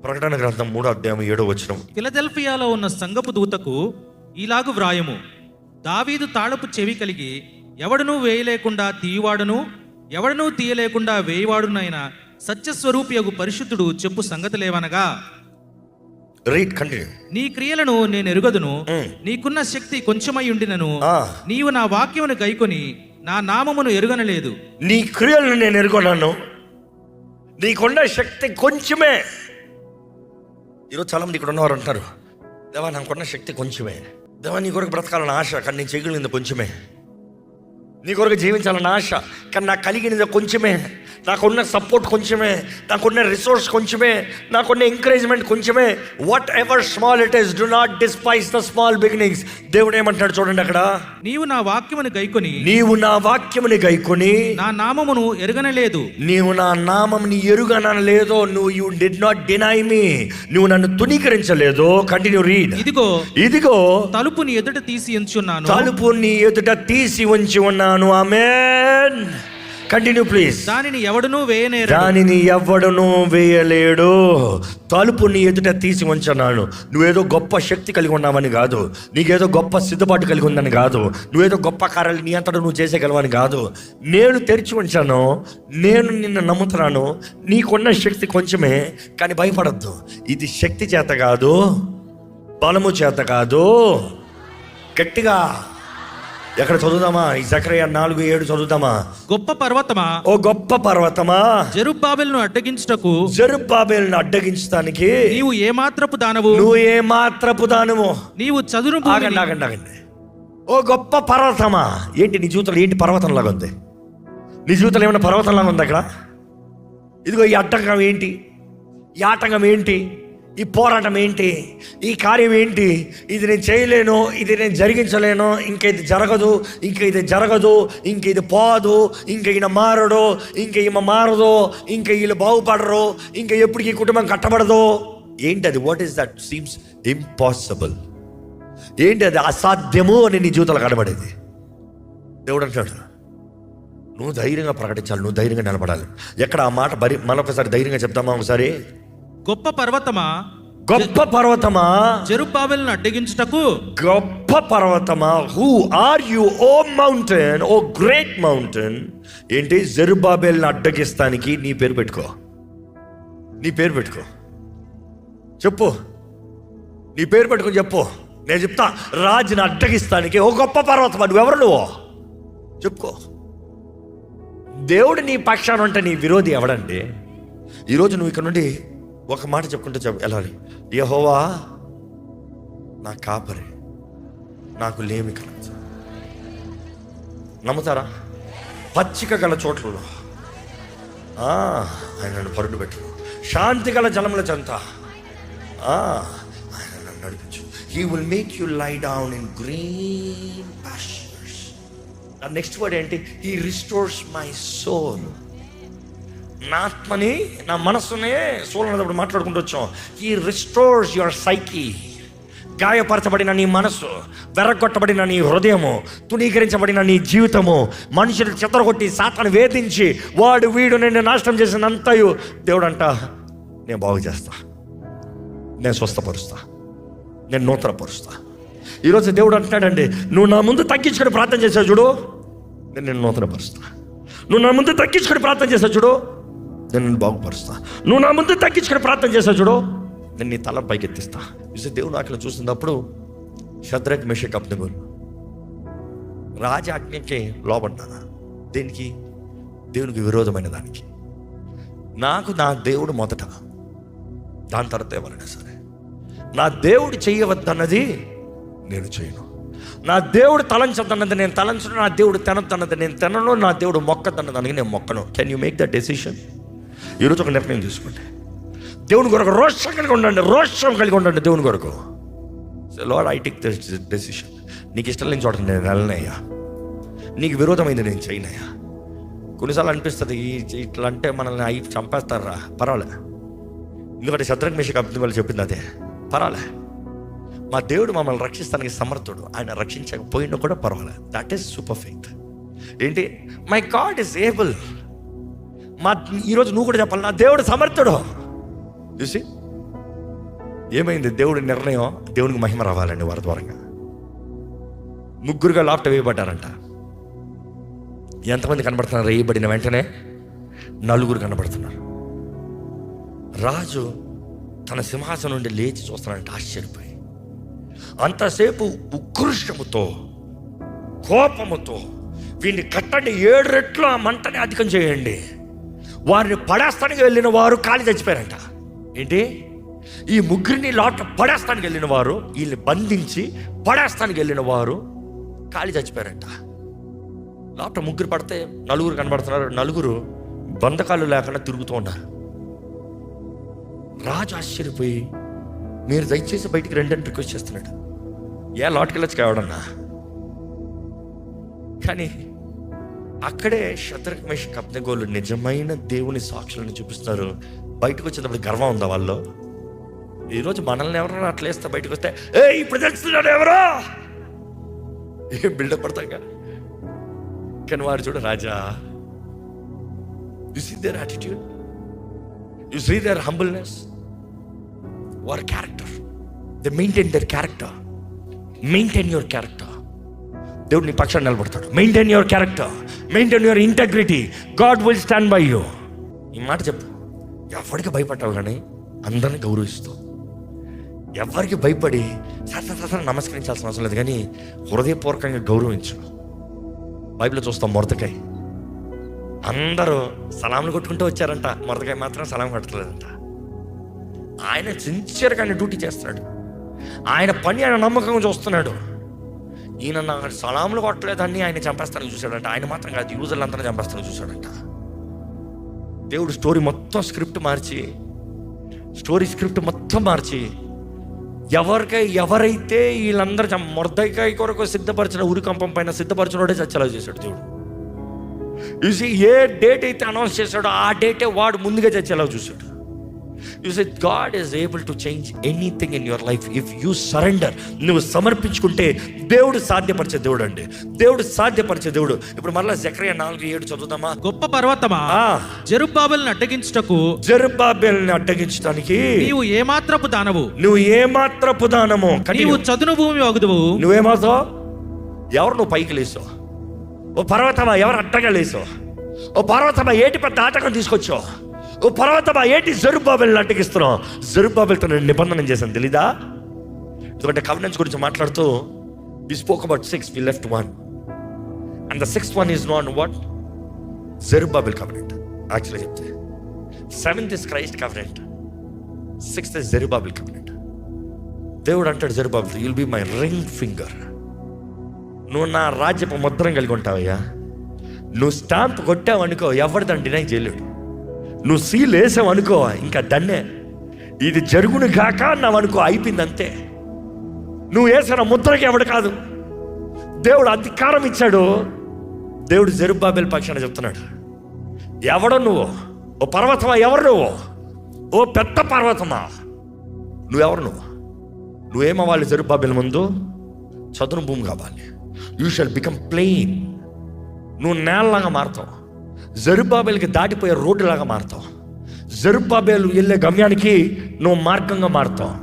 ప్రకటన గ్రంథం 3:7. ఫిలదెల్ఫియాలో ఉన్న సంఘపు దూతకు ఇలాగు వ్రాయము: దావీదు తాళపు చెవి కలిగి ఎవడనూ వేయలేకుండా తీయువాడును, ఎవడనూ తీయలేకుండా వేయవాడునైన సత్యస్వరూపియగు పరిశుద్ధుడు చెప్పు సంగతులేవనగా, రీడ్ కంటిన్యూ. నీ క్రియలను నేను ఎరుగదును, నీకున్న శక్తి కొంచెమై ఉండినను నీవు నా వాక్యమును గైకొని నా నామమును ఎరుగనలేదు. నీ క్రియలను నేను ఎరుగొన్నాను, నీకున్న శక్తి కొంచెమే. ఈరోజు చాలా మంది ఇక్కడ ఉన్నవారు అంటారు, దేవా నాకున్న శక్తి కొంచెమే, దేవా నీ కొరకు బ్రతకాలని ఆశ కానీ నేను చేయగలిగింది కొంచెమే, నీ కొరకు జీవించాలని ఆశ కానీ నాకు కలిగినది కొంచెమే, నాకున్న సపోర్ట్ కొంచెమే, నాకున్న రిసోర్స్ కొంచెమే, నాకున్న ఎంకరేజ్మెంట్ కొంచెమే. What ever small it is, do not despise the small beginnings. దేవుడు ఏమంటాడు చూడండి అక్కడ, నీవు నా వాక్యమును గైకొని నా నామమును ఎరుగనలేదు. నీవు నా నామముని ఎరుగనలేదో, నువ్వు యు డిడ్ నాట్ డినై మీ, నువ్వు నన్ను తునీకరించలేదు. Continue read. ఇదిగో తలుపు నీ ఎదుట తీసి ఉంచి ఉన్నాను, తలుపు నీ ఎదుట తీసి ఉంచి ఉన్నాను. ఆమేన్. Continue please. దానిని ఎవడునూ వేయలేడు. తలుపు నీ ఎదుట తీసి ఉంచున్నాను. నువ్వేదో గొప్ప శక్తి కలిగి ఉన్నావని కాదు, నీకేదో గొప్ప సిద్ధపాటు కలిగి ఉందని కాదు, నువ్వేదో గొప్ప కార్యాలు నీ అంతటా నువ్వు చేసేయగలవని కాదు. నేను తెరిచి ఉంచాను, నేను నిన్ను నమ్ముతున్నాను. నీకున్న శక్తి కొంచెమే, కానీ భయపడద్దు. ఇది శక్తి చేత కాదు, బలము చేత కాదు. గట్టిగా ఎక్కడ చదువుదామా? ఈ జకరియా 4:7 చదువుదామా? గొప్ప పర్వతమా, ఓ గొప్ప పర్వతమా, జెరుబ్బాబెలును అడ్డగించడానికి నీవు ఏమాత్రపు దానవు, నీవు చదును. ఆగండి. ఓ గొప్ప పర్వతమా. ఏంటి నీ జీవితంలో ఏంటి పర్వతం లాగా ఉంది? నీ జీవితంలో ఏమైనా పర్వతం లాగా ఉంది అక్కడ? ఇదిగో ఈ అడ్డంకం ఏంటి, ఈ ఆటంకం ఏంటి, ఈ పోరాటం ఏంటి, ఈ కార్యం ఏంటి? ఇది నేను చేయలేను, ఇది నేను జరిగించలేను, ఇంక ఇది జరగదు, ఇంక ఇది పోదు, ఇంక ఈయన మారడు, ఇంక ఈమె మారదు, ఇంక వీళ్ళు బాగుపడరు, ఇంక ఎప్పటికీ ఈ కుటుంబం కట్టబడదు. ఏంటి అది? What is that seems impossible? ఏంటి అది? అసాధ్యము అని నీ జీవితంలో కనబడేది. దేవుడు అంటాడు, నువ్వు ధైర్యంగా ప్రకటించాలి, నువ్వు ధైర్యంగా నిలబడాలి. ఎక్కడ ఆ మాట మరొకసారి ధైర్యంగా చెప్తామా ఒకసారి? గొప్ప పర్వతమా, జెరుబ్బాబెలును అడ్డగించుటకు. గొప్ప పర్వతమా, who are you O mountain, O great mountain. ఏంటి? జెరుబ్బాబెలును అడ్డగిస్తానికి నీ పేరు పెట్టుకో చెప్పు, నీ పేరు పెట్టుకొని చెప్పు. నేను చెప్తా, రాజుని అడ్డగిస్తానికి ఓ గొప్ప పర్వతమా. నువ్వెవరు? నువ్వు చెప్పుకో. దేవుడు నీ పక్షాన ఉంటే నీ విరోధి ఎవడండి? ఈరోజు నువ్వు ఇక్కడ నుండి ఒక మాట చెప్పుకుంటే వెళ్ళాలి, యెహోవా నా కాపరి, నాకు లేమి కలదు. నమ్ముతారా? పచ్చిక గల చోట్లలో ఆయన నన్ను పరుడు పెట్టు, శాంతి గల జలముల చెంత ఆయన నన్ను నడిపించు. He will make you lie down in green pastures. Next word ఏంటి? He restores my soul. నా ఆత్మని, నా మనస్సునే సోల్ అన్నప్పుడు మాట్లాడుకుంటూ వచ్చాం. He restores your psyche. గాయపరచబడిన నీ మనస్సు, వెర్రగొట్టబడిన నీ హృదయము, తునీకరించబడిన నీ జీవితము, మనుషులు చెత్తరగొట్టి సాతాను వేధించి వాడు వీడు నిన్ను నాశనం చేసినంతయు దేవుడు అంట, నేను బాగు చేస్తా, నేను స్వస్థపరుస్తా, నేను నూతనపరుస్తా. ఈరోజు దేవుడు అంటున్నాడండి, నువ్వు నా ముందు తగ్గించుకొని ప్రార్థన చేసావు చూడు, నేను నూతనపరుస్తా. నువ్వు నా ముందు తగ్గించుకొని ప్రార్థన చేసావు చూడు, నేను బాగుపరుస్తా. నువ్వు నా ముందు తగ్గించుకొని ప్రార్థన చేసావు చూడు, నేను నీ తల పైకి ఎత్తిస్తా. చూస్తే దేవుడు అక్కడ చూస్తున్నప్పుడు షద్రక్ మెషక్ అబ్దెగోను రాజ ఆజ్ఞకి లోబడ్డాను. దేనికి? దేవునికి విరోధమైన దానికి. నాకు నా దేవుడు మొదట, దాని తర్వాత ఎవరైనా సరే. నా దేవుడు చేయవద్దన్నది నేను చేయను, నా దేవుడు తలంచద్దన్నది నేను తలంచను, నా దేవుడు తినద్దన్నది నేను తినను, నా దేవుడు మొక్కద్దన్నదానికి నేను మొక్కను. Can you make the decision? ఈరోజు ఒక నిర్ణయం తీసుకోండి. దేవుని కొరకు రోషం కలిగి ఉండండి. దేవుని కొరకు, lord I take this decision. నీకు ఇష్టం లేని చోట నేను వెళ్ళనయ్యా, నీకు విరోధమైంది నేను చేయనయ్యా. కొన్నిసార్లు అనిపిస్తుంది ఇట్లా అంటే మనల్ని అయి చంపేస్తారా, పర్వాలే. ఎందుకంటే షద్రక్ మెషక్ అబ్దెగోను చెప్పింది అదే, పర్వాలే. మా దేవుడు మమ్మల్ని రక్షిస్తానికి సమర్థుడు, ఆయన రక్షించకపోయినా కూడా పర్వాలేదు. That is super faith. ఏంటి? My God is able. ఈరోజు నువ్వు కూడా చెప్పాలి, నా దేవుడు సమర్థుడు. చూసి ఏమైంది? దేవుడి నిర్ణయం, దేవునికి మహిమ రావాలండి వారి ద్వారంగా. ముగ్గురుగా లాప్ట వేయబడ్డారంట. ఎంతమంది కనబడుతున్నారు? వేయబడిన వెంటనే 4 కనబడుతున్నారు. రాజు తన సింహాసనం నుండి లేచి చూస్తున్నాడంట ఆశ్చర్యపోయి. అంతసేపు ఉక్రోషముతో, కోపముతో వీడిని కట్టండి, 7 రెట్లు ఆ మంటని అధికం చేయండి, వారిని పడేస్తానికి వెళ్ళిన వారు కాలి చచ్చిపోయారంట. ఏంటి? ఈ ముగ్గురిని లాట పడేస్తానికి వెళ్ళిన వారు, వీళ్ళని బంధించి పడేస్తానికి వెళ్ళిన వారు కాలి చచ్చిపోయారంట. లాట ముగ్గురు పడితే 4 కనబడుతున్నారు. 4 బంధకాలు లేకుండా తిరుగుతూ ఉన్నారు. రాజు ఆశ్చర్యపోయి, మీరు దయచేసి బయటికి రండి అని రిక్వెస్ట్ చేస్తున్నాడు. లాట్కి వెళ్ళొచ్చు కావడన్నా. కానీ అక్కడే శద్రక్ మేషక్ అబ్దెగోలు నిజమైన దేవుని సాక్షులను చూపిస్తారు. బయటకు వచ్చినప్పుడు గర్వం ఉందా వాళ్ళు? ఈరోజు మనల్ని ఎవరన్నా అట్లేస్తే బయటకు వస్తే ఇప్పుడు తెలుస్తున్నాడు ఎవరో, ఏం బిల్డప్ పడతాగా. కానీ వారు చూడ, రాజా, you see their attitude, you see their humbleness, వార్ character. They maintain their character. Maintain your character. దేవుడు నీ పక్షాన్ని నిలబడతాడు. Maintain your character, maintain your integrity, God will stand by you. ఈ మాట చెప్పు. ఎవరికి భయపడ్డావు కానీ అందరిని గౌరవిస్తావు. ఎవరికి భయపడి సరే నమస్కరించాల్సిన అవసరం లేదు, కానీ హృదయపూర్వకంగా గౌరవించు. బైబిల్లో చూస్తాం, మొర్దెకై అందరూ సలాంలు కొట్టుకుంటూ వచ్చారంట, మొర్దెకై మాత్రం సలాం కొట్టలేదంట. ఆయన సిన్సియర్గా ఆయన డ్యూటీ చేస్తున్నాడు. ఆయన పని ఆయన నమ్మకంగా చూస్తున్నాడు. ఈయన నాకు సలాంలు కొట్టలేదని ఆయన చంపేస్తానికి చూశాడంట. ఆయన మాత్రం కాదు, యూజర్లంతా చంపేస్తానికి చూశాడంట. దేవుడు స్టోరీ మొత్తం స్క్రిప్ట్ మార్చి ఎవరైతే వీళ్ళందరూ మొర్దెకై కొరకు సిద్ధపరిచిన ఉరికంపం పైన సిద్ధపరిచినోడే చచ్చేలా చేశాడు దేవుడు. చూసి ఏ డేట్ అయితే అనౌన్స్ చేశాడో ఆ డేటే వాడు ముందుగా చచ్చేలా చూశాడు. You say God is able to change anything in your life if you surrender. నువ్వు సమర్పించుకుంటే దేవుడు సాధ్యపరిచే దేవుడు అండి. దేవుడు సాధ్యపరిచే దేవుడు. ఇప్పుడు మరలా జెకర్యా 4:7 చదువుతామా? గొప్ప పర్వతమా, జెరుబ్బాబెలును అడ్డగించడానికి నీవు ఏమాత్రపు దానము, నీవు చదును భూమి వగుదువు. నువ్వేమాతో? ఎవరు నువ్వు పైకి లేసావు? ఓ పర్వతమా, ఎవరు అడ్డగా లేసావు? ఓ పర్వతమా, ఏటి పెద్ద ఆటకం తీసుకొచ్చావు? ఓ పర్వతమా, ఏంటి జెరుబ్బాబెలును అడ్డగిస్తున్నావు? జెరుబ్బాబెలుతో నేను నిబంధన చేశాను, తెలీదా? ఎందుకంటే కవెనెంట్స్ గురించి మాట్లాడుతూ we spoke about 6, we left 1, and the 6th one is not what? Zerubbabel covenant. Actually చెప్తే 7th is Christ covenant, 6th is Zerubbabel covenant. దేవుడు అంటాడు జెరుబ్బాబెల్, you'll be my ring finger. నువ్వు నా రాజ్యపు ముద్రం కలిగి ఉంటావయ్యా. నువ్వు స్టాంప్ కొట్టావు అనుకో, ఎవరు దాన్ని డినై చేయలేడు. నువ్వు సీల్ వేసావు అనుకో, ఇంకా దన్నే, ఇది జరుగును కాక అన్నావు అనుకో, అయిపోయింది అంతే. నువ్వు వేసిన ముద్రకి ఎవడు కాదు. దేవుడు అధికారం ఇచ్చాడు. దేవుడు జెరుబ్బాబెల్ పక్షాన చెప్తున్నాడు, ఎవడో నువ్వు? ఓ పర్వతమా, ఎవరు నువ్వు? ఓ పెద్ద పర్వతమా, నువ్వెవరు? నువ్వేమవ్వాలి? జెరుబ్బాబెల్ ముందు చదును భూమి కావాలి. You shall become plain. నువ్వు నేలలాగా మారుతావు. జెరుబ్బాబెల్కి దాటిపోయే రోడ్డులాగా మారుతావు. జెరుబ్బాబెల్ వెళ్ళే గమ్యానికి నువ్వు మార్గంగా మారుతావు.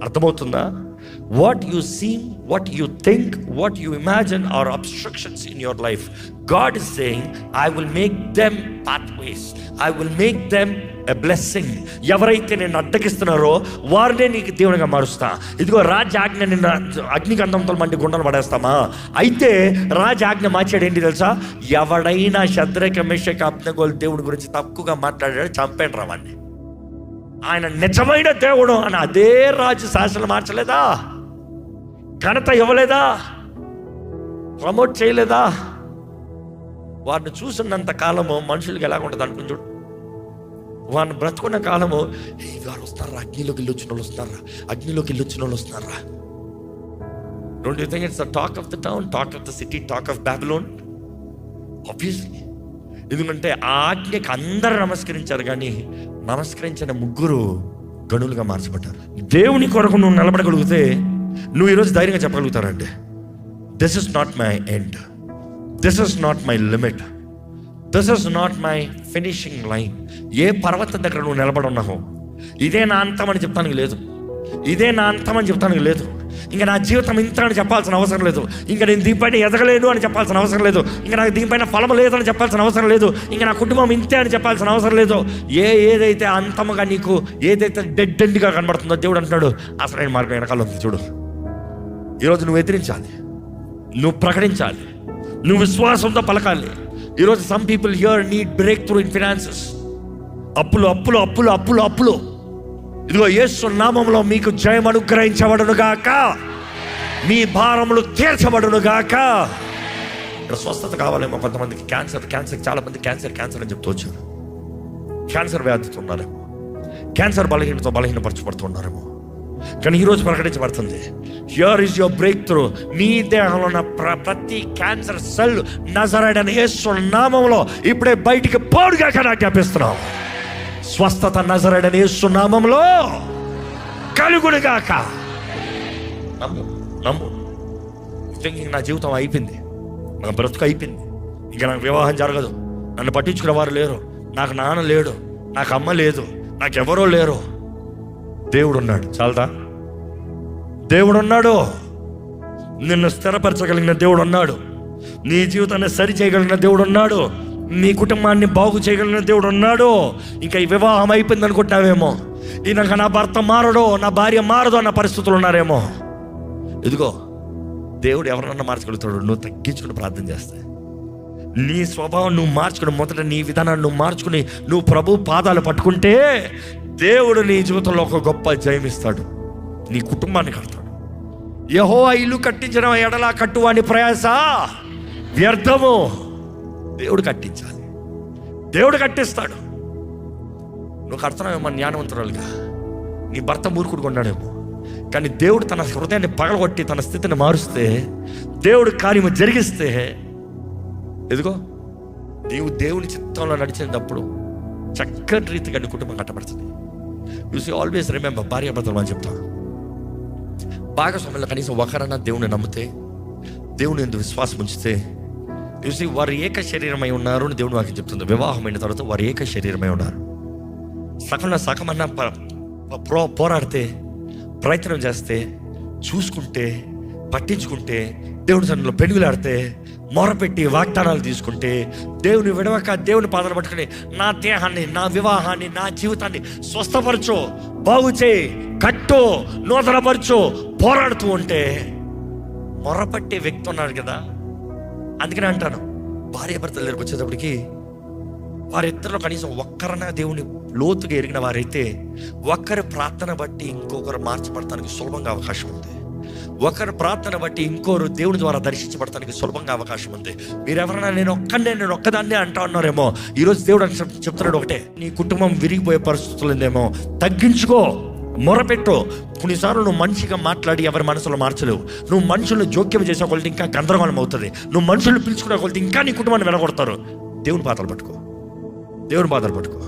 అర్థమవుతుందా? What you seem, what you think, what you imagine are obstructions in your life. God is saying, I will make them pathways. I will make them a blessing. ఎవరైతే నేను అడ్డగిస్తున్నారో వారినే నీకు దేవునిగా మారుస్తా. ఇదిగో రాజాజ్ఞ నిన్న అగ్నిగంధంతో మంటి గుండలు పడేస్తామా? అయితే రాజాజ్ఞ మార్చాడు. ఏంటి తెలుసా? ఎవడైనా శద్రక మేషక అబ్దెగోలు దేవుడి గురించి తక్కువగా మాట్లాడాడు, చంపేండి రావాన్ని. ఆయన నిజమైన దేవుడు అని అదే రాజు శాసనం మార్చలేదా? ఘనత ఇవ్వలేదా? ప్రమోట్ చేయలేదా? వారిని చూసినంత కాలము మనుషులకి ఎలా ఉంటుంది అనుకుని చూడు. వారిని బ్రతుకున్న కాలము, వారు వస్తారా, అగ్నిలోకి వెళ్ళొచ్చిన వాళ్ళు వస్తారా, అగ్నిలోకి వెళ్ళొచ్చిన వాళ్ళు వస్తారా. Don't you think it's the talk of the town, talk of the city, talk of Babylon? Obviously. ఎందుకంటే ఆ ఆజ్ఞకి అందరూ నమస్కరించారు, కానీ నమస్కరించిన 3 గనులుగా మార్చబడ్డారు. దేవుని కొరకు నువ్వు నిలబడగలిగితే నువ్వు ఈరోజు ధైర్యంగా చెప్పగలుగుతారంటే, this is not my end, this is not my limit, this is not my finishing line. ఏ పర్వతం దగ్గర నువ్వు నిలబడున్నావో ఇదే నా అంతం అని చెప్తానికి లేదు. ఇదే నా అంతం అని చెప్తానికి లేదు. ఇంకా నా జీవితం ఇంత అని చెప్పాల్సిన అవసరం లేదు. ఇంకా నేను దీనిపైన ఎదగలేను అని చెప్పాల్సిన అవసరం లేదు. ఇంకా నాకు దీనిపైన ఫలం లేదని చెప్పాల్సిన అవసరం లేదు. ఇంకా నా కుటుంబం ఇంతే అని చెప్పాల్సిన అవసరం లేదు. ఏదైతే అంతముగా నీకు ఏదైతే డెడ్ ఎండ్గా కనబడుతుందో దేవుడు అంటున్నాడు, అసలైన మార్గం వెనకాల ఉంది చూడు. ఈరోజు నువ్వు ఎదిరించాలి, నువ్వు ప్రకటించాలి, నువ్వు విశ్వాసంతో పలకాలి. ఈరోజు some people here need break through in finances. అప్పులు. ఇదిగో యేసు నామములో మీకు జయం అనుగ్రహించబడును గాక, మీ భారములు తీర్చబడును గాక. ఇక్కడ స్వస్థత కావాలేమో కొంతమందికి. క్యాన్సర్ చాలా మంది క్యాన్సర్ అని చెప్తూ వచ్చారు. క్యాన్సర్ వ్యాధితో ఉన్నారేమో, క్యాన్సర్ బలహీనపరచబడుతున్నారేమో. కానీ ఈరోజు ప్రకటించబడుతుంది, here is your breakthrough. నీ దేహంలో ఉన్న ప్రతి క్యాన్సర్ సెల్ నజరేయుడైన యేసు నామములో ఇప్పుడే బయటికి పోడుగా ఆజ్ఞాపిస్తున్నాం. స్వస్థత నజరేయుడైన యేసు నామములో కలుగును గాక. నమ్ము. థింకింగ్ నా జీవితం అయిపోయింది, నా బ్రతుకు అయిపోయింది, ఇంకా నాకు వివాహం జరగదు, నన్ను పట్టించుకునే వారు లేరు, నాకు నాన్న లేడు, నాకు అమ్మ లేదు, నాకెవరో లేరు. దేవుడు ఉన్నాడు. చాలదా? దేవుడు ఉన్నాడు. నిన్ను స్థిరపరచగలిగిన దేవుడు ఉన్నాడు. నీ జీవితాన్ని సరి చేయగలిగిన దేవుడు ఉన్నాడు. నీ కుటుంబాన్ని బాగు చేయగలిగిన దేవుడు ఉన్నాడు. ఇంకా ఈ వివాహం అయిపోయింది అనుకుంటున్నావేమో, ఇంకా నా భర్త మారడో, నా భార్య మారదో అన్న పరిస్థితులు ఉన్నారేమో. ఇదిగో దేవుడు ఎవరన్నా మార్చగలుగుతాడు, నువ్వు తగ్గించుకుని ప్రార్థన చేస్తే. నీ స్వభావం నువ్వు మార్చుకుని, మొదట నీ విధానాన్ని నువ్వు మార్చుకుని, నువ్వు ప్రభు పాదాలు పట్టుకుంటే దేవుడు నీ జీవితంలో ఒక గొప్ప జయమిస్తాడు. నీ కుటుంబాన్ని కడతాడు. యెహోవా ఇల్లు కట్టించిన ఎడల కట్టువాని ప్రయాస వ్యర్థము. దేవుడు కట్టించాలి, దేవుడు కట్టిస్తాడు. నువ్వు కడుతున్నావేమో జ్ఞానవంతురాలుగా, నీ భర్త మూర్ఖుడు కొన్నాడేమో, కానీ దేవుడు తన హృదయాన్ని పగలగొట్టి తన స్థితిని మారుస్తే, దేవుడు కార్యము జరిగిస్తే, ఎదుగో నీవు దేవుని చిత్తంలో నడిచేటప్పుడు చక్కటి రీతిగా నీ కుటుంబం కట్టబడుతుంది. యు సీ ఆల్వేస్ రిమెంబర్, భార్యాభర్తలు అని చెప్తాను, భాగస్వామ్యంలో కనీసం ఒకరన్నా దేవుని నమ్మితే, దేవుని ఎందుకు విశ్వాసం ఉంచితే, యు సీ వారు ఏక శరీరమై ఉన్నారు అని దేవుని వాక్యం చెప్తుంది. వివాహమైన తర్వాత వారు ఏక శరీరమై ఉన్నారు. సగమన్నా పోరాడితే, ప్రయత్నం చేస్తే, చూసుకుంటే, పట్టించుకుంటే, దేవుని సన్నిధిలో పెనుగులాడితే, మొరపెట్టి వాగ్దానాలు తీసుకుంటే, దేవుని విడవక దేవుని పాదాలు పట్టుకుని నా దేహాన్ని, నా వివాహాన్ని, నా జీవితాన్ని స్వస్థపరచు, బాగు చేయి, కట్టు, నూతనపరచు, పోరాడుతూ ఉంటే మొరపట్టే వ్యక్తి ఉన్నాడు కదా. అందుకనే అంటాను, భార్యాభర్తల దగ్గరకు వచ్చేటప్పటికి వారిద్దరిలో కనీసం ఒక్కరన్నా దేవుని లోతుగా ఎరిగిన వారైతే, ఒక్కరి ప్రార్థన బట్టి ఇంకొకరు మార్చబడటానికి సులభంగా అవకాశం ఉంది. ఒకరి ప్రార్థన బట్టి ఇంకోరు దేవుని ద్వారా దర్శించబడటానికి సులభంగా అవకాశం ఉంది. మీరెవరైనా నేను ఒక్కదాన్నే అంటా ఉన్నారేమో, ఈరోజు దేవుడు చెప్తున్నాడు ఒకటే, నీ కుటుంబం విరిగిపోయే పరిస్థితులు ఉందేమో, తగ్గించుకో, మొరపెట్టు. కొన్నిసార్లు నువ్వు మనిషిగా మాట్లాడి ఎవరి మనసులో మార్చలేవు. నువ్వు మనుషులను జోక్యం చేసే కొలితే ఇంకా గందరగోళం అవుతుంది. నువ్వు మనుషులను పిలుచుకునే కొలితే ఇంకా నీ కుటుంబాన్ని వెలగొడతారు. దేవుని పాదాలు పట్టుకో, దేవుని పాదాలు పట్టుకో.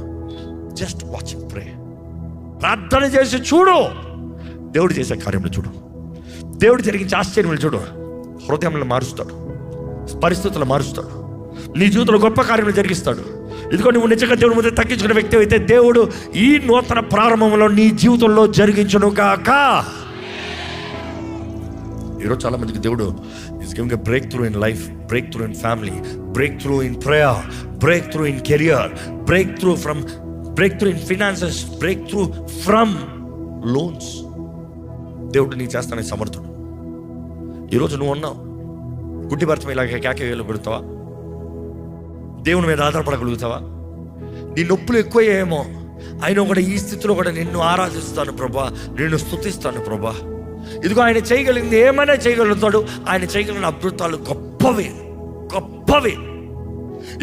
జస్ట్ వాచ్, ప్రే, ప్రార్థన చేసి చూడు, దేవుడు చేసే కార్యములు చూడు, దేవుడు జరిగించే ఆశ్చర్యములు చూడు. హృదయంలో మారుస్తాడు, పరిస్థితులు మారుస్తాడు, నీ జీవితంలో గొప్ప కార్యములు జరిగిస్తాడు. ఇదిగో నువ్వు నిజంగా దేవుడి ముందు తగ్గించుకునే వ్యక్తి అయితే, దేవుడు ఈ నూతన ప్రారంభంలో నీ జీవితంలో జరిగించును గాక. ఈరోజు చాలా మందికి దేవుడు is giving a break through in life, break through in family, break through in prayer, break through in career, break through in finances, break through from loans. దేవుడు నీకు చేస్తానే సమర్థుడు. ఈరోజు నువ్వు ఉన్నావు, గుడ్డి భర్త ఇలాగ కేక వేయగలుగుతావా? దేవుని మీద ఆధారపడగలుగుతావా? నీ నొప్పులు ఎక్కువయ్యేమో, ఆయన కూడా ఈ స్థితిలో కూడా నిన్ను ఆరాధిస్తాను ప్రభా, నిన్ను స్తుతిస్తాను ప్రభా. ఇదిగో ఆయన చేయగలిగింది ఏమైనా చేయగలుగుతాడు. ఆయన చేయగలిగిన అద్భుతాలు గొప్పవి.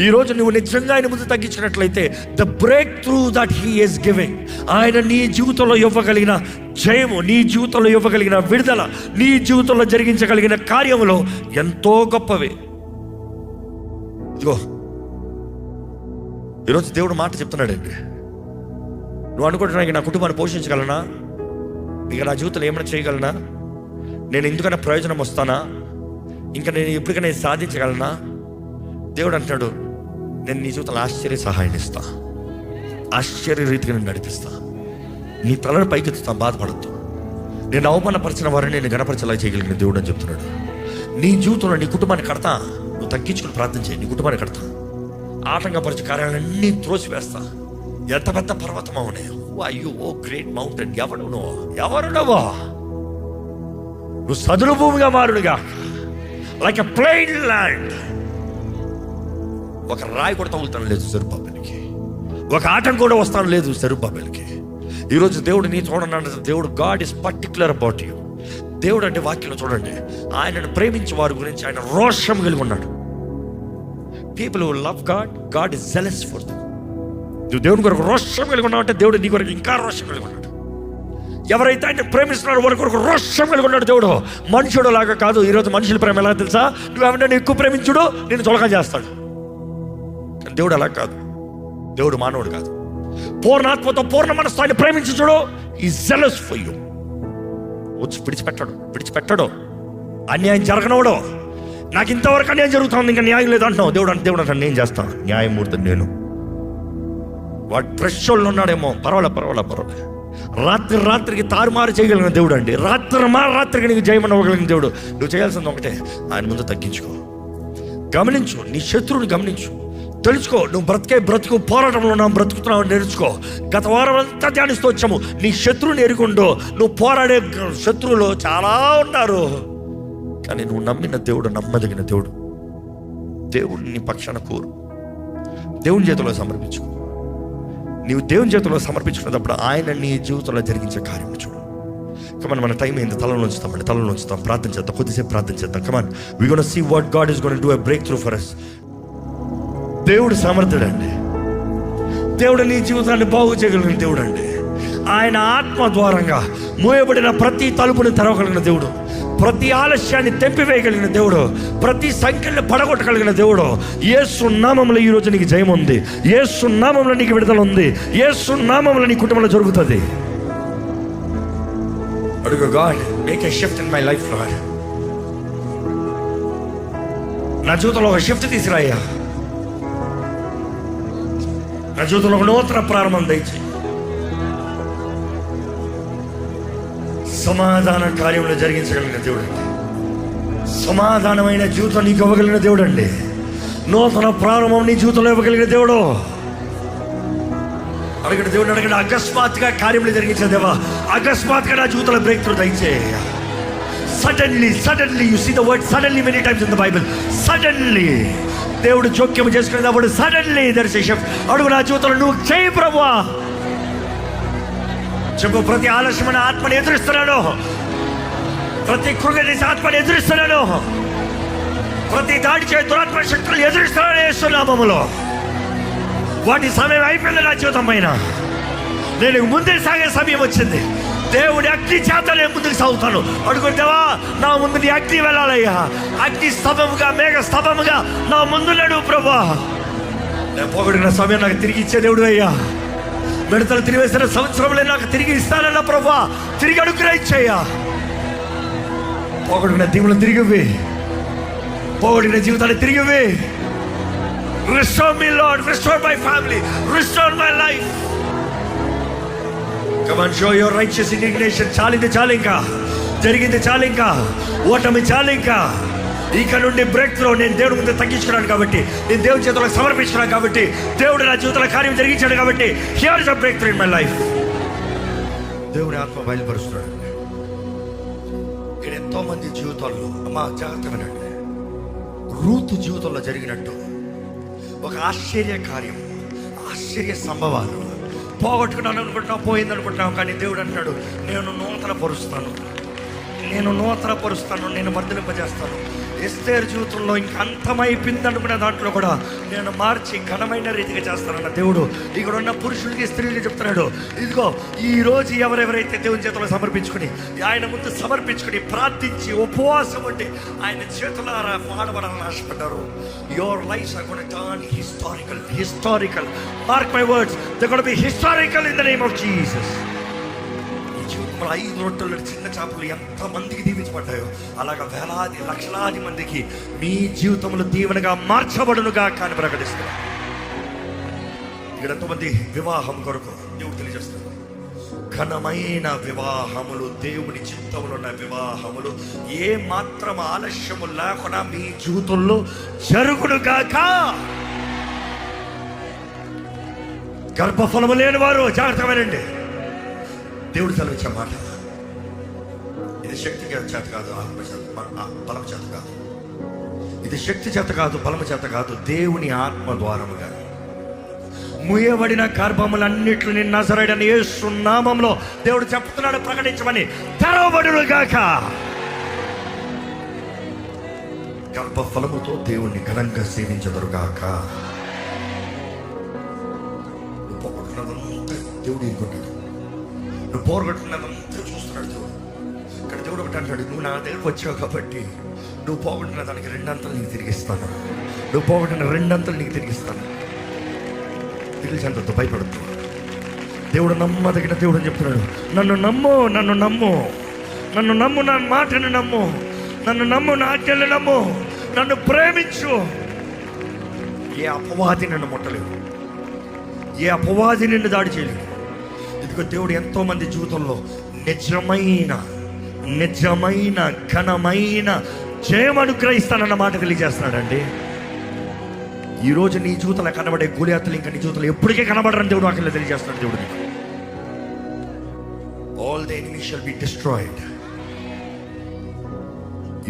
ఈరోజు నువ్వు నిజంగా ఆయన ముందు తగ్గించినట్లయితే, the breakthrough that he is giving, ఆయన నీ జీవితంలో ఇవ్వగలిగిన జయము, నీ జీవితంలో ఇవ్వగలిగిన విడుదల, నీ జీవితంలో జరిగించగలిగిన కార్యములు ఎంతో గొప్పవి. ఇదిగో ఈరోజు దేవుడు మాట చెప్తున్నాడండి. నువ్వు అనుకుంటున్నా నా కుటుంబాన్ని పోషించగలనా, ఇక నా జీవితంలో ఏమైనా చేయగలనా, నేను ఎందుకైనా ప్రయోజనం వస్తానా, ఇంకా నేను ఎప్పటికైనా సాధించగలనా? దేవుడు అంటున్నాడు, నేను నీ జీవితంలో ఆశ్చర్య సహాయం ఇస్తా, ఆశ్చర్య రీతిగా నేను నడిపిస్తా, నీ తలను పైకెత్తుతాను, బాధపడద్దు. నేను అవమానపరిచిన వారిని నేను గణపరచేలా చేయగలిగిన దేవుడు అని చెప్తున్నాడు. నీ జీవితంలో నీ కుటుంబాన్ని కడతా, నువ్వు తగ్గించుకుని ప్రార్థన చేయి. నీ కుటుంబాన్ని కడతా, ఆటంకపరిచే కార్యాలన్నీ త్రోసివేస్తా. ఎంత పెద్ద పర్వతం అవునాయి, అయ్యో ఓ గ్రేట్ మౌంటైన్. ఎవరునవో నువ్వు సదును భూమిగా మారుడుగా, లైక్ ఎ ప్లెయిన్ ల్యాండ్. ఒక రాయి కూడా తగులుతాను లేదు జెరుబ్బాబెలుకి, ఒక ఆటం కూడా వస్తాను లేదు జెరుబ్బాబెలుకి. ఈరోజు దేవుడు నీ చూడండి, దేవుడు God is particular about you. దేవుడు అంటే వాక్యంలో చూడండి, ఆయనను ప్రేమించే వారి గురించి ఆయన రోషం కలిగి ఉన్నాడు. People who love God, God is jealous for them. నువ్వు దేవుని కొరకు రోషం కలిగి ఉన్నావు అంటే దేవుడు నీ కొరకు ఇంకా రోషం కలిగి ఉన్నాడు. ఎవరైతే ఆయన ప్రేమిస్తున్నారో వారి కొరకు రోషం కలిగి ఉన్నాడు దేవుడు. మనుషుడు లాగా కాదు. ఈరోజు మనుషుల ప్రేమ ఎలా తెలుసా? నువ్వు ఎవరైనా ఎక్కువ ప్రేమించుడు నేను చులకన చేస్తాడు. కానీ దేవుడు అలా కాదు. దేవుడు మానవుడు కాదు. పూర్ణాత్మతో పూర్ణ మనస్సు ఆయన ప్రేమించుడు. ఈ జెలస్ ఫర్ యు. వచ్చి విడిచిపెట్టాడు. అన్యాయం జరగనవడు. నాకు ఇంతవరకు అన్యాయం జరుగుతుంది, ఇంకా న్యాయం లేదు అంటున్నావు. దేవుడు అంటే నేను చేస్తాను, న్యాయమూర్తిని నేను. వాడు ప్రెషోళ్ళు ఉన్నాడేమో, పర్వాలే. రాత్రికి తారుమారు చేయగలిగిన దేవుడు అండి. రాత్రికి నీకు జయమని ఇవ్వగలిగిన దేవుడు. నువ్వు చేయాల్సింది ఒకటే, ఆయన ముందు తగ్గించుకో. గమనించు, నీ శత్రువుని గమనించు, తెలుసుకో. నువ్వు బ్రతుకు పోరాటంలో ఉన్నావు, బ్రతుకుతున్నావు నేర్చుకో. గత వారం అంతా ధ్యానిస్తూ వచ్చాము. నీ శత్రువుని ఎరుగుండో. నువ్వు పోరాడే శత్రువులు చాలా ఉన్నారు, కానీ నువ్వు నమ్మిన దేవుడు నమ్మదగిన దేవుడు. దేవుడిని నీ పక్షాన కోరు, దేవుని చేతిలో సమర్పించుకో. నీవు దేవుని చేతిలో సమర్పించుకున్నప్పుడు ఆయన నీ జీవితంలో జరిగించే కార్యం చూడు. కమాన్, మన టైం అయింది. తలలో ఉంచుతాం, ప్రార్థన చేద్దాం, కొద్దిసేపు ప్రార్థన చేద్దాం. Come on, we gonna see what God is gonna do a breakthrough for us. దేవుడు సమర్థుడండి. దేవుడు నీ జీవితాన్ని బాగు చేయగలిగిన దేవుడు అండి. ఆయన ఆత్మ ద్వారంగా మూయబడిన ప్రతి తలుపుని తెరవగలిగిన దేవుడు, ప్రతి ఆలస్యాన్ని తెంపివేయగలిగిన దేవుడు, ప్రతి సంఖ్యను పడగొట్టగలిగిన దేవుడు. యేసు నామములో ఈ రోజు నీకు జయం ఉంది. యేసు నామములో నీకు విడుదల ఉంది. యేసు నామములో నీ కుటుంబంలో జరుగుతుంది. అడుగు, God make a shift in my life lord. నా జీవితంలో ఒక షిఫ్ట్ తీసుకురాయ్యా. నా జీవితంలో ఒక నూతన ప్రారంభం దయచేయి. సమాధాన కార్యంలో జరిగించగలిగిన దేవుడు అండి. సమాధానమైన జీవితం నీకు ఇవ్వగలిగిన దేవుడు అండి. నూతన ప్రారంభం నీ జీవితంలో ఇవ్వగలిగిన దేవుడు. అడిగిన దేవుడు అడిగిన అకస్మాత్తుగా కార్యంలో జరిగించిన దేవా, అకస్మాత్తుగా నా జీవితంలో బ్రేక్ త్రూ దయచేయ. Suddenly you see the word suddenly many times in the Bible. Suddenly దేవుడు జోక్యం చేసుకునేటప్పుడు suddenly there is a shift. అడుగు, నా జీవితంలో నువ్వు చేయి ప్రభువా. చెప్పు, ప్రతి ఆలస్యమైన ఆత్మని ఎదురిస్తున్నాడు, ప్రతి కృంగదీసే ఆత్మని ఎదురిస్తున్నాడు, ప్రతి దాడి చే దురాత్మ శక్తులు ఎదురిస్తున్నాడు యేసు నామములో. వాటి సమయం అయిపోయింది. నా జీవితం పైన నేను ముందే సాగే సమయం వచ్చింది. దేవుడి అగ్ని చేత నేను ముందుకు సాగుతాను. అడుగుంటావా, నా ముందు నీ అగ్ని వెళ్ళాలయ్యా. అగ్ని స్తంభముగా, మేఘ స్తంభముగా నా ముందు నడువు ప్రభా. నేను పోగొడిన సమయం నాకు తిరిగి ఇచ్చే దేవుడు అయ్యా. విడతలు తిరిగివేసిన సంవత్సరంలో నాకు తిరిగి ఇస్తానన్న ప్రభా, తిరిగి అనుగ్రహించయ్యా. పోగొడిన దీవులను తిరిగివి, పోగొడిన జీవితాన్ని తిరిగివి. Restore me, Lord. Restore my family. Restore my life. Come on, show your righteous indignation. చాలింకా, జరిగింది చాలింకా, ఓటమి చాలింకా. ఇక నుండి బ్రేక్ త్రూ. నేను దేవుడి ముందు తగ్గించుకున్నాను కాబట్టి, నేను దేవుడి చేతులకు సమర్పించుకున్నాను కాబట్టి, దేవుడు నా జీవితంలో కార్యం జరిగించాడు కాబట్టి, here is a break through in my life. దేవుడి ఆత్మ బయలుపరుస్తున్నాడు. ఇక్కడ ఎంతో మంది జీవితాల్లో, అమ్మా జాగ్రత్త వినండి, రూతు జీవితంలో జరిగినట్టు ఒక ఆశ్చర్య కార్యం, ఆశ్చర్య సంభవాలు. పోగొట్టుకున్నాను అనుకుంటున్నావు, పోయింది అనుకుంటున్నావు, కానీ దేవుడు అంటాడు, నేను నూతన పరుస్తాను, నేను వర్ధలింపజేస్తాను. ఎస్తేర్ జీవితంలో ఇంక అంతమైపోయింది అనుకునే దాంట్లో కూడా నేను మార్చి ఘనమైన రీతిగా చేస్తానన్న దేవుడు ఇక్కడ ఉన్న పురుషులకి స్త్రీలకి చెప్తున్నాడు. ఇదిగో, ఈ రోజు ఎవరెవరైతే దేవుని చేతుల్లో సమర్పించుకుని, ఆయన ముందు సమర్పించుకుని ప్రార్థించి ఉపవాసం ఉండి ఆయన చేతులారా వాడబడాలని ఆశపడ్డారు, your lives are gonna turn historical. Mark my words, they gonna be historical in the name of Jesus. 5 రొట్టెలు చిన్న చేపలు ఎంత మందికి దీవించబడ్డాయో, అలాగా వేలాది లక్షలాది మందికి మీ జీవితంలో దీవెనగా మార్చబడునుగా కానీ ప్రకటిస్తున్నారు. ఇక్కడ ఎంతోమంది వివాహం కొరకు దేవుడు తెలియజేస్తారు. ఘనమైన వివాహములు, దేవుని చిత్తములో ఉన్న వివాహములు ఏ మాత్రం ఆలస్యము లేకుండా మీ జీవితంలో జరుగును గాక. గర్భఫలము లేని వారు జాగ్రత్తగా వినండి. దేవుడు సెలవిచ్చే మాట, ఇది శక్తి చేత కాదు, బలం చేత కాదు. ఇది శక్తి చేత కాదు, బలము చేత కాదు, దేవుని ఆత్మ ద్వారముగా. ముయ్యబడిన గర్భములన్నిటిని నజరేయుడైన యేసు నామములో దేవుడు చెప్తున్నాడు, ప్రకటించమని. తెరవబడును గాక. గర్భఫలముతో దేవుణ్ణి ఘనంగా సేవించదురు గాక. నువ్వు పోగొట్టుకున్నదంతా దేవుడు ఎన్నుకుంటాడు. నువ్వు పోగొట్టుకున్నదంతా చూస్తున్నాడు దేవుడు. ఇక్కడ దేవుడు ఒకటి అంటాడు, నువ్వు నా దగ్గరకు వచ్చావు కాబట్టి నువ్వు పోగొట్టిన దానికి రెండంతలు నీకు తిరిగిస్తాను. నువ్వు పోగొట్టిన రెండంతలు నీకు తిరిగిస్తాను. తెలిసంత భయపడుతూ దేవుడు నమ్మదగిన దేవుడు అని చెప్తున్నాడు. నన్ను నమ్ము, నన్ను నమ్ము, నన్ను నమ్ము, నా మాటను నమ్ము, నన్ను నమ్ము, నా ఆజ్ఞలు నమ్ము, నన్ను ప్రేమించు. ఏ అపవాది నిన్ను ముట్టలేదు, ఏ అపవాది నిన్ను దాడి చేయలేదు. ఇదిగో దేవుడు ఎంతో మంది జీవితంలో నిజమైన నిజమైన ఘనమైన జయం అనుగ్రహిస్తానన్న మాట తెలియజేస్తున్నాడండి. ఈరోజు నీ జీవితంలో కనబడే గొలియాతులు ఇంకా నీ జీవితంలో ఎప్పటికీ కనబడరని దేవుడు అక్కడ తెలియజేస్తున్నాడు. దేవుడు నీకు all the enemy shall be destroyed.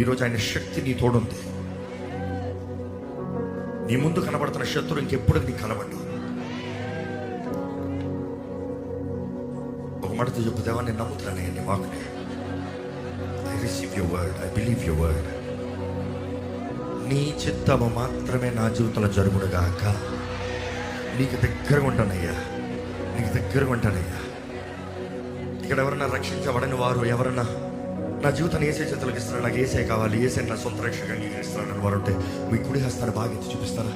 ఈరోజు ఆయన శక్తి నీ తోడుంది. నీ ముందు కనబడుతున్న శత్రువు ఇంకెప్పుడు నీకు కనబడ్డు. ఒక మాటతో చెప్పు, దేవా నేను నమ్ముతున్నాను నీ వాక్కుని. I receive your word, I believe your word. నీ చిత్తము మాత్రమే నా జీవితంలో జరుగుడుగాక. నీకు దగ్గరగా ఉంటానయ్యా, నీకు దగ్గరగా ఉంటానయ్యా. ఇక్కడ ఎవరన్నా రక్షించబడని వారు, ఎవరన్నా నా జీవితాన్ని ఏసే చేతులకు ఇస్తారా, నాకు ఏసే కావాలి, ఏసే నా సొంత రక్షగా అంగీకరిస్తారని వారు ఉంటే మీ కుడి హస్తాన్ని బాగా ఎత్తి చూపిస్తారా?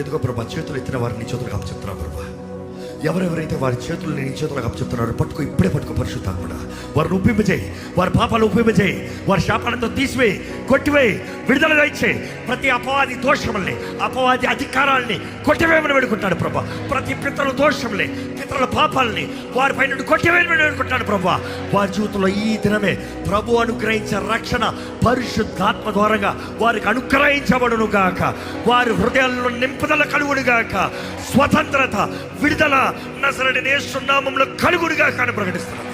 ఎదుగో ప్రభా, చేతులు ఎత్తిన వారిని నీ చేతులకు అప్పచెప్తున్నా ప్రభా. ఎవరెవరైతే వారి చేతులు నీ చేతులకు అప్పచెప్తున్నారో పట్టుకో, ఇప్పుడే పట్టుకో పరిశుద్ధాత్ముడా. వారిని ఒప్పింపజేయి, వారి పాపాలు ఒప్పింపజేయి, వారి శాపాలతో తీసివేయి, కొట్టివేయి, విడుదల ఇచ్చే. ప్రతి అపవాది దోషముల్ని, అపవాది అధికారాల్ని కొట్టివేయమని వేడుకుంటాడు ప్రభా. ప్రతి పితరుల దోషముల్ని, పితరుల పాపాలని వారిపై నుండి కొట్టివేయమని వేడుకుంటాడు ప్రభా. వారి జీవితంలో ఈ దినమే ప్రభు అనుగ్రహించే రక్షణ పరిశుద్ధాత్మ ద్వారంగా వారికి అనుగ్రహించబడును గాక. వారి హృదయాల్లో నింపుదల కలుగును గాక. స్వతంత్రత, విడుదల నజరేయుడైన యేసు నామములో కలుగును గాక అని ప్రకటిస్తున్నాను.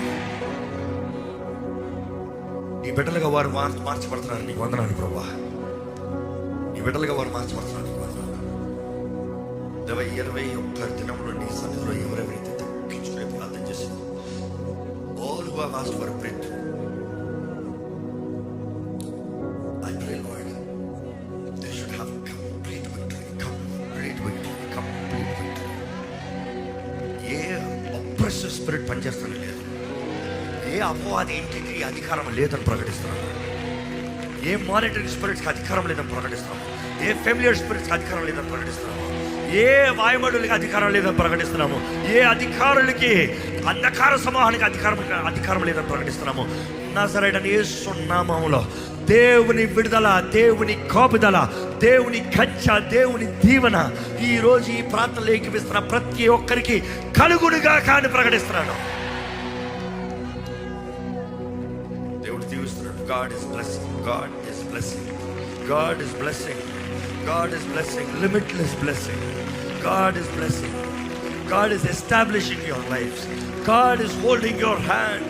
నీ బిడ్డలుగా వారు మార్చబడుతున్నారు, నీకు వందనాలు ప్రభా. నీ బిడ్డలుగా వారు మార్చబడుతున్నారు, నీకు వందనాలు. 21 దినంలో నీ సన్నిధిలో ఎవరెవరైతే తగ్గించుకునే ప్రార్థన చేసి all who have asked for a breakthrough, I pray Lord, they should have complete victory, complete victory, complete victory. A oppressive spirit పనిచేస్తాను లేదు, ఏ అపవాది ఇంటికి అధికారం లేదని ప్రకటిస్తున్నాము. ఏ మానిటరింగ్ స్పిరిట్స్కి అధికారం లేదని ప్రకటిస్తున్నాము. ఏ ఫెమిలియర్ స్పిరిట్స్కి అధికారం లేదని ప్రకటిస్తున్నాము. ఏ వాయుమడులకి అధికారం లేదని ప్రకటిస్తున్నాము. ఏ అధికారులకి, అంధకార సమూహానికి అధికారం లేదని ప్రకటిస్తున్నాము. నజరేయుడైన యేసు నామములో దేవుని విడుదల, దేవుని కాపుదల, దేవుని కంచె, దేవుని దీవెన ఈ రోజు ఈ ప్రాంతంలో ఏకీపిస్తున్న ప్రతి ఒక్కరికి కలుగునుగా కానీ ప్రకటిస్తున్నాను. దేవుడు దీవిస్తున్నాడు. God is blessing, God is blessing, God is blessing, God is blessing, limitless blessing. God is blessing, God is establishing your lives, God is holding your hand.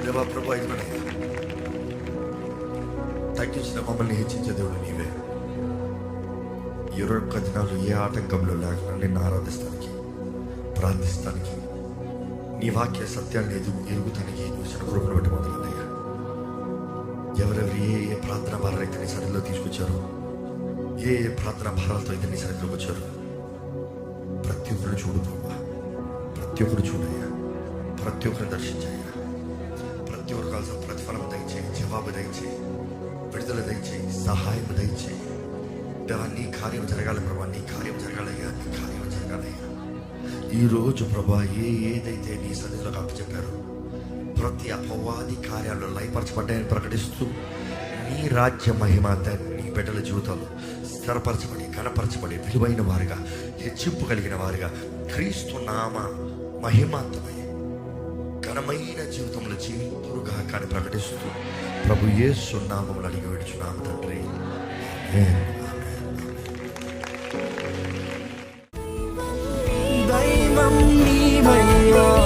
దేవా ప్రభు, తగ్గించిన మమ్మల్ని హెచ్చించే దేవుడు నీవే. 21 దినాలు ఏ ఆటంకంలో లేకుండా నిన్ను ఆరాధిస్తానికి, ప్రార్థిస్తానికి, నీ వాక్య సత్యాన్ని ఎరుగుతానికి నువ్వు చిన్న కృపను బట్టి మొదలయ్యా. ఎవరెవరు ఏ ప్రార్థన భారాలు అయితే నీ సన్నిధిలో తీసుకొచ్చారో, ఏ ప్రార్థన భారాలతో అయితే నీ సన్నిధిలోకి వచ్చారు, ప్రతి ఒక్కరు చూడు ప్రభా, ప్రతి ఒక్కరు చూడయ్యా, ప్రతి ఒక్కరిని దర్శించయ్యా. ప్రతి ఒక్కరు కావాల్సిన ప్రతిఫలం దయచేయి, జవాబు దయచేయి, విడుదల దయచేయి, సహాయం దయచేయి. దేవా నీ కార్యం జరగాలి ప్రభా, నీ కార్యం జరగాలయ్యా, నీ కార్యం జరగాలయ్యా. ఈరోజు ప్రభా ఏదైతే నీ సన్నిధిలోకి అప్పచెప్పారో ప్రతి అపవాది కార్యాలు లయపరచబడ్డాయని ప్రకటిస్తూ నీ రాజ్య మహిమ నీ బిడ్డల జీవితాలు స్థిరపరచబడి కనపరచబడే విలువైన వారుగా, హెచ్చింపు కలిగిన వారుగా, క్రీస్తు నామ మహిమాత్మై ఘనమైన జీవితంలో జీవితురుగా కానీ ప్రకటిస్తూ ప్రభు యేసు నామములో అడిగి వేడుచున్నాము తండ్రి. దైవం నీవయ్యా.